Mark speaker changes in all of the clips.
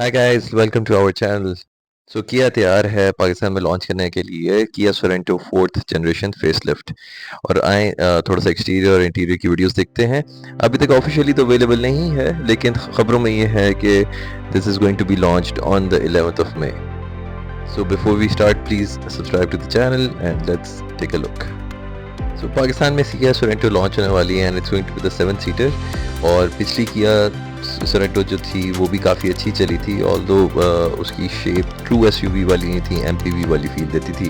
Speaker 1: Hi guys, welcome to our channel. Kia तैयार है पाकिस्तान में लॉन्च करने के लिए किया सोरेंटो फोर्थ जनरेशन फेसलिफ्ट। और आए थोड़ा सा एक्सटीरियर और इंटीरियर की वीडियोस देखते हैं। अभी तक ऑफिशियली तो अवेलेबल नहीं है, लेकिन खबरों में ये है कि this is going to be launched on the 11th of May. So before we start, please subscribe to the channel and let's take a look. Pakistan में किया सोरेंटो लॉन्च होने वाली है and it's going to be the 7 seater. और पिछली किया Sorento जो थी वो भी काफ़ी अच्छी चली थी, ऑल्दो उसकी शेप ट्रू एसयूवी वाली नहीं थी, एमपीवी वाली फील देती थी।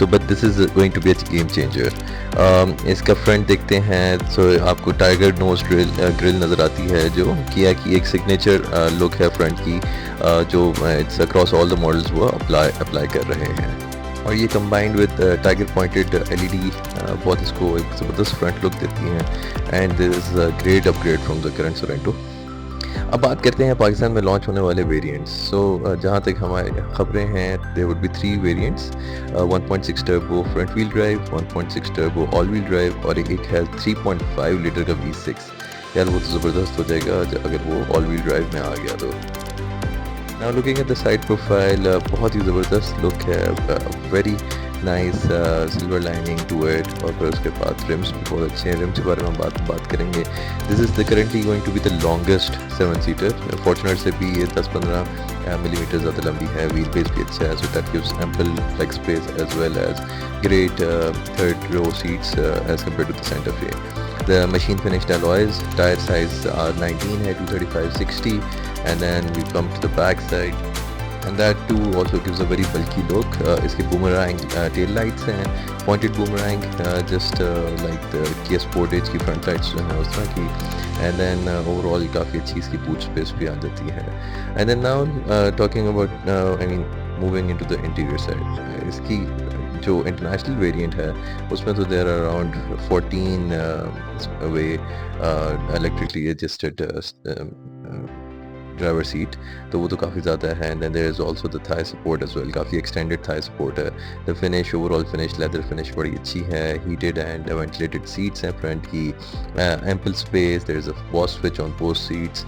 Speaker 1: But this is going to be a game changer. इसका फ्रंट देखते हैं। आपको टाइगर नोज ग्रिल नज़र आती है, जो किया की एक सिग्नेचर लुक है फ्रंट की, जो it's across all the models वो अप्लाई कर रहे हैं। और ये combined with tiger pointed LED बहुत इसको एक ज़बरदस्त फ्रंट लुक देती हैं and this is a great upgrade from the current Sorento. अब बात करते हैं पाकिस्तान में लॉन्च होने वाले वेरिएंट्स। जहाँ तक हमारी खबरें हैं, there would be 3 variants, 1.6 turbo front wheel drive, 1.6 turbo all wheel drive और एक है 3.5 लीटर का V6। यार वो तो ज़बरदस्त हो जाएगा अगर वो ऑल व्हील ड्राइव में आ गया तो। Now looking at the side profile, बहुत ही ज़बरदस्त लुक है, very nice silver lining to it. और फिर उसके बाद रिम्स भी बहुत अच्छे हैं। रिम्स के बारे में हम बात करेंगे। This is the currently going to be the longest 7 seater. Fortuner से भी ये 10-15 मिलीमीटर ज़्यादा लंबी है। व्हील बेस भी अच्छा है, so that gives ample flex space as well as great third row seats as compared to the Santa Fe. The machine finished alloys, tire size R19 है 235/60, and then we come to the back side and that too also gives a very bulky look. इसके boomerang tail lights हैं, pointed boomerang, just like the Kia Sportage की front lights जो हैं उस तरह की। and then overall काफ़ी अच्छी इसकी boot space भी आ जाती है। and then now talking about I mean moving into the interior side, इसकी जो इंटरनेशनल वेरिएंट है उसमें तो there are around 14 way electrically adjusted driver seat, तो वो तो काफ़ी ज़्यादा है। And then there is also the thigh support as well, काफ़ी एक्सटेंडेड थाई सपोर्ट है। The finish, overall finish, leather finish बड़ी अच्छी है। हीटेड एंड वेंटिलेटेड सीट्स हैं फ्रंट की, ample space, there is a pause switch on both seats.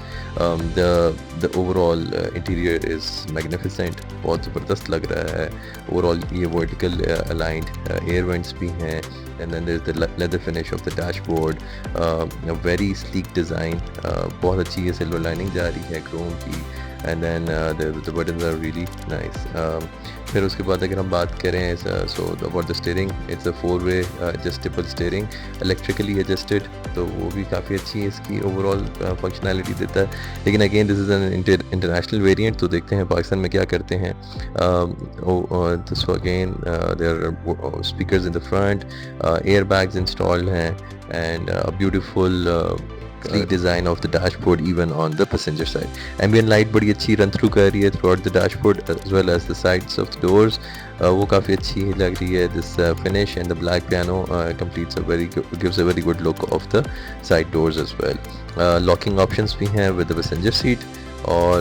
Speaker 1: The overall interior is magnificent, बहुत ज़बरदस्त लग रहा है। ओवरऑल ये वर्टिकल अलाइंड एयर वेंट्स भी हैं। and then there's the leather finish of the dashboard, a very sleek design, बहुत अच्छी ये सिल्वर लाइनिंग जा रही है क्रोम की। and then the buttons are really nice. फिर उसके बाद अगर हम बात करें about the steering, it's a 4-way adjustable steering, electrically adjusted, तो वो भी काफ़ी अच्छी है, इसकी ओवरऑल फंक्शनैलिटी देता है। लेकिन again this is an international variant, तो देखते हैं पाकिस्तान में क्या करते हैं। so again there are speakers in the front, airbags installed हैं, and a beautiful sleek design of the dashboard even on the passenger side. Ambient light बड़ी अच्छी run through कर रही है throughout the dashboard as well as the sides of the doors, वो काफ़ी अच्छी लग रही है। This finish and the black piano gives a very good look of the side doors as well. Locking options भी हैं with the passenger seat, और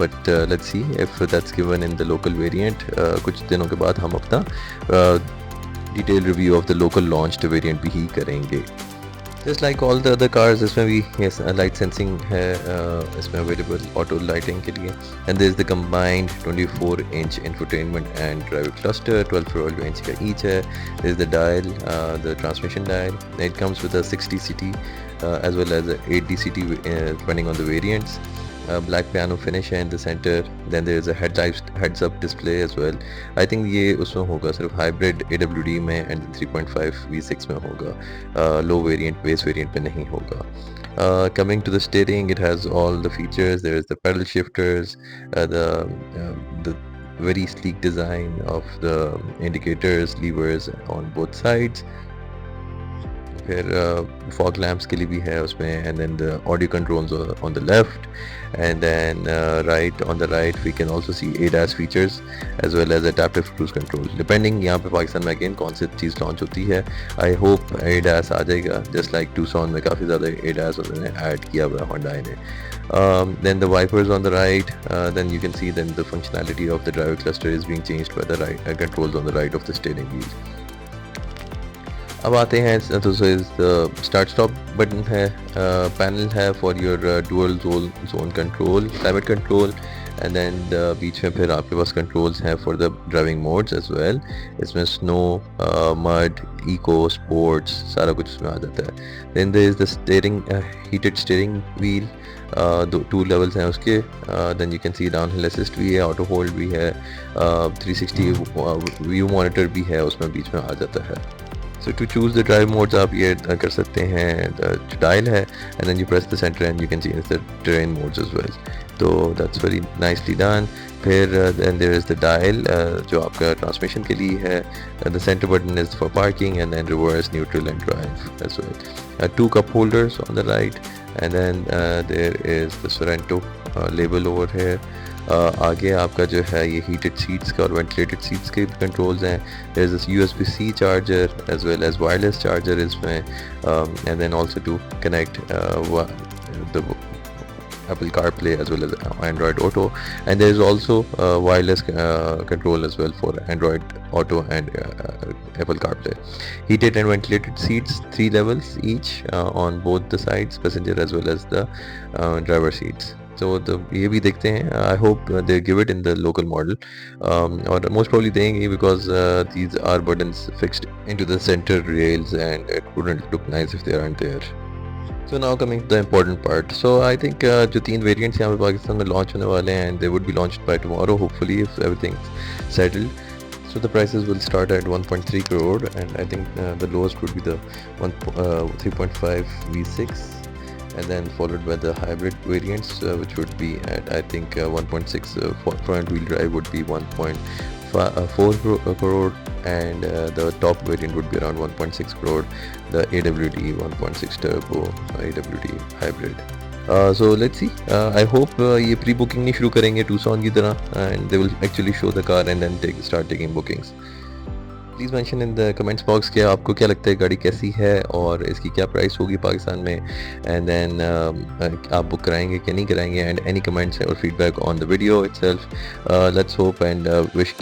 Speaker 1: but let's see if that's given in the local variant. कुछ दिनों के बाद हम अपना detail review of the local launched variant भी ही करेंगे। Just like all the other cars, इसमें भी यस लाइट सेंसिंग है इसमें अवेलेबल ऑटो लाइटिंग के लिए। And this is the combined 24-inch infotainment and driver cluster, 12 inch का ईच है। This is the dial, the transmission dial. It comes with a 60 CT as well as a 8 DCT depending on the variants. Black piano finish है in the center. Then there is a heads up display as well. I think ये उसमें होगा सिर्फ hybrid AWD में and 3.5 V6 में होगा, low variant base variant में नहीं होगा। Coming to the steering, it has all the features. There is the pedal shifters, the very sleek design of the indicators, levers on both sides. फिर fog lamps के लिए भी है उसमें, and then the audio controls on the left, and then on the right we can also see ADAS features as well as adaptive cruise control, depending यहाँ पे पाकिस्तान में again कौन सी चीज़ लॉन्च होती है। I hope ADAS आ जाएगा, just like Tucson में काफ़ी ज़्यादा ADAS उन्होंने ऐड किया हुआ है Hyundai ने। Then the wipers on the right, then you can see then the functionality of the driver cluster is being changed by the right controls on the right of the steering wheel. अब आते हैं तो start stop button है, panel है for your dual zone control, climate control, and then बीच में फिर आपके पास कंट्रोल्स हैं for the driving modes as well. इसमें स्नो, मड, इको, स्पोर्ट्स सारा कुछ इसमें आ जाता है। Then there is the steering, heated steering wheel, two levels हैं उसके। Then you can see down hill assist भी है, ऑटो होल्ड भी है, 360 व्यू मॉनिटर भी है उसमें बीच में आ जाता है। So to choose the drive modes आप ये कर सकते हैं, जो डायल है, and then you press the centre and you can see the terrain modes as well. तो दैट्स वेरी नाइसली डन। फिर then there is the dial जो आपका ट्रांसमिशन के लिए है, the centre button is for parking and then reverse, neutral and drive as well. Two cup holders on the right, and then there is the Sorento label over है। आगे आपका जो है ये हीटेड सीट्स का और वेंटिलेटेड सीट्स के controls हैं। There is USB-C charger as well as wireless charger इसमें, and then also to connect the Apple CarPlay as well as Android Auto, and there is also wireless control as well for Android Auto and Apple CarPlay. Heated and ventilated seats, 3 levels each on both the sides, passenger as well as the driver seats. So ये भी देखते हैं, I hope they give it in the local model, और most probably देंगे because these are buttons fixed into the center rails and it wouldn't look nice if they aren't there. So now coming to the important part. So I think जो 3 variants यहाँ पे पाकिस्तान में launch होने वाले हैं, and they would be launched by tomorrow hopefully if everything's settled. So the prices will start at 1.3 crore, and I think the lowest would be the 3.5 V6, and then followed by the hybrid variants, which would be at I think 1.6 front wheel drive would be 1.4 crore, and the top variant would be around 1.6 crore, the AWD 1.6 turbo AWD hybrid. So let's see, I hope ये pre booking नहीं शुरू करेंगे Tucson की तरह, and they will actually show the car and then start taking bookings. Please mention in the comments box कि आपको क्या लगता है गाड़ी कैसी है और इसकी क्या प्राइस होगी पाकिस्तान में, एंड देन आप बुक कराएंगे कि नहीं कराएंगे, एंड एनी कमेंट्स और feedback on the video itself. Let's hope and wish